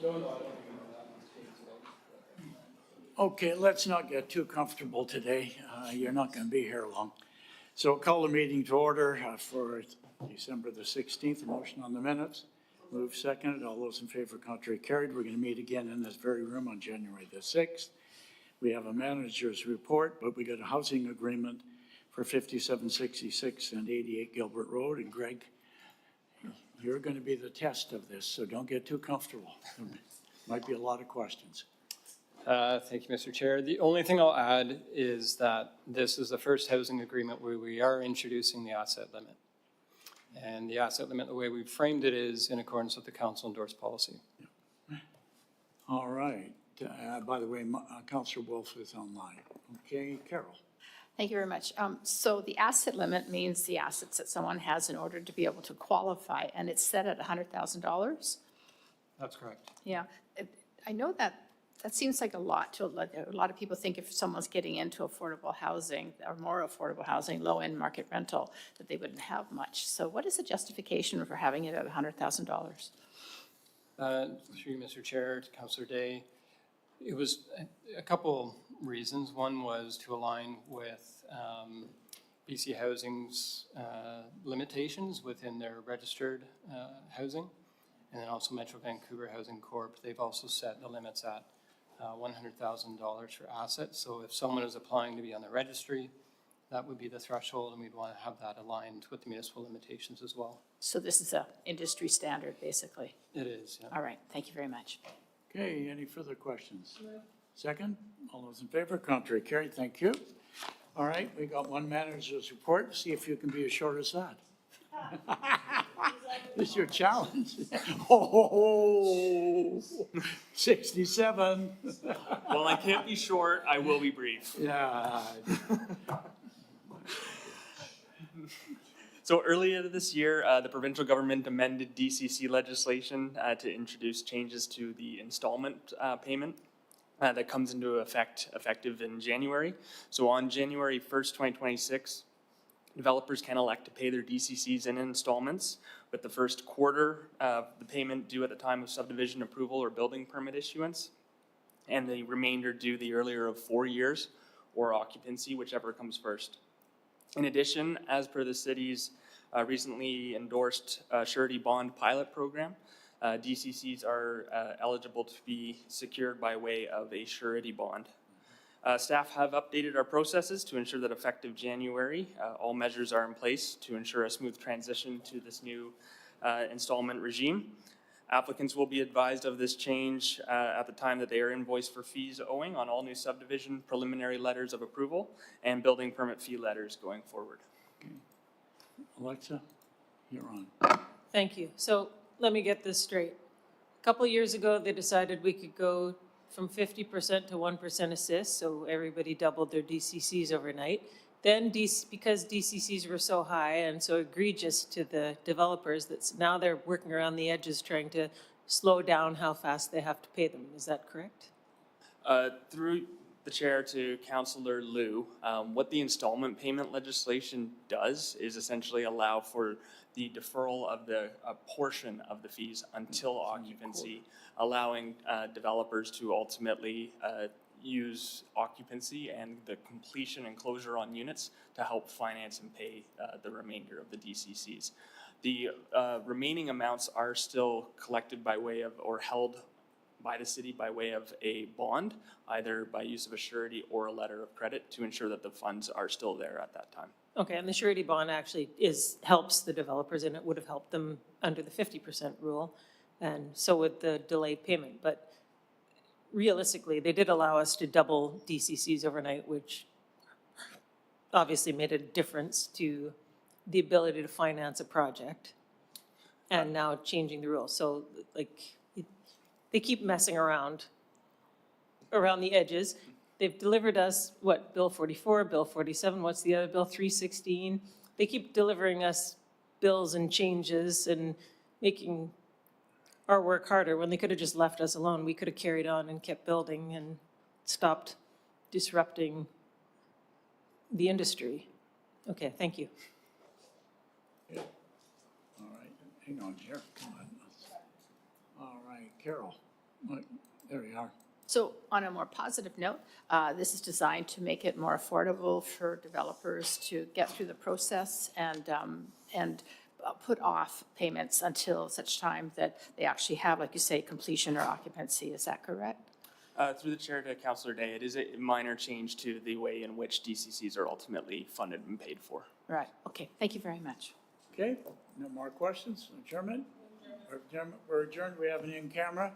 No, I don't think that one's changed at all. Okay, let's not get too comfortable today. You're not going to be here long. So call the meeting to order for December the 16th. A motion on the minutes. Move seconded. All those in favor, contrary carried. We're going to meet again in this very room on January the 6th. We have a manager's report, but we got a housing agreement for 5766 and 88 Gilbert Road. And Greg, you're going to be the test of this, so don't get too comfortable. Might be a lot of questions. Thank you, Mr. Chair. The only thing I'll add is that this is the first housing agreement where we are introducing the asset limit. And the asset limit, the way we've framed it, is in accordance with the council endorsed policy. All right. By the way, Councillor Wolf is online. Okay, Carol. Thank you very much. So the asset limit means the assets that someone has in order to be able to qualify, and it's set at $100,000? That's correct. Yeah. I know that seems like a lot to a lot of people think if someone's getting into affordable housing or more affordable housing, low-end market rental, that they wouldn't have much. So what is the justification for having it at $100,000? Through you, Mr. Chair, to Councillor Day, it was a couple reasons. One was to align with BC Housing's limitations within their registered housing, and then also Metro Vancouver Housing Corp. They've also set the limits at $100,000 for assets. So if someone is applying to be on the registry, that would be the threshold, and we'd want to have that aligned with the municipal limitations as well. So this is a industry standard, basically. It is, yeah. All right. Thank you very much. Okay, any further questions? Second, all those in favor, contrary carried, thank you. All right, we got one manager's report, see if you can be as short as that. This is your challenge. Oh, 67. While I can't be short, I will be brief. Yeah. So earlier this year, the provincial government amended DCC legislation to introduce changes to the installment payment that comes into effective in January. So on January 1st, 2026, developers can elect to pay their DCCs in installments, with the first quarter of the payment due at the time of subdivision approval or building permit issuance, and the remainder due the earlier of 4 years or occupancy, whichever comes first. In addition, as per the city's recently endorsed surety bond pilot program, DCCs are eligible to be secured by way of a surety bond. Staff have updated our processes to ensure that effective January, all measures are in place to ensure a smooth transition to this new installment regime. Applicants will be advised of this change at the time that they are invoiced for fees owing on all new subdivision preliminary letters of approval and building permit fee letters going forward. Okay. Alexa, you're on. Thank you. So let me get this straight. A couple of years ago, they decided we could go from 50% to 1% assist, so everybody doubled their DCCs overnight. Then because DCCs were so high and so egregious to the developers, that now they're working around the edges trying to slow down how fast they have to pay them. Is that correct? Through the chair to Councillor Liu, what the installment payment legislation does is essentially allow for the deferral of a portion of the fees until occupancy, allowing developers to ultimately use occupancy and the completion and closure on units to help finance and pay the remainder of the DCCs. The remaining amounts are still collected by way of or held by the city by way of a bond, either by use of a surety or a letter of credit to ensure that the funds are still there at that time. Okay, and the surety bond actually helps the developers, and it would have helped them under the 50% rule, and so would the delayed payment. But realistically, they did allow us to double DCCs overnight, which obviously made a difference to the ability to finance a project, and now changing the rules. So like, they keep messing around the edges. They've delivered us, what, Bill 44, Bill 47, what's the other bill, 316? They keep delivering us bills and changes and making our work harder when they could have just left us alone. We could have carried on and kept building and stopped disrupting the industry. Okay, thank you. Yeah. All right, hang on here, come on. All right, Carol. There we are. So on a more positive note, this is designed to make it more affordable for developers to get through the process and put off payments until such time that they actually have, like you say, completion or occupancy. Is that correct? Through the chair to Councillor Day, it is a minor change to the way in which DCCs are ultimately funded and paid for. Right. Okay. Thank you very much. Okay, no more questions? Adjournment? We're adjourned. We have an in camera.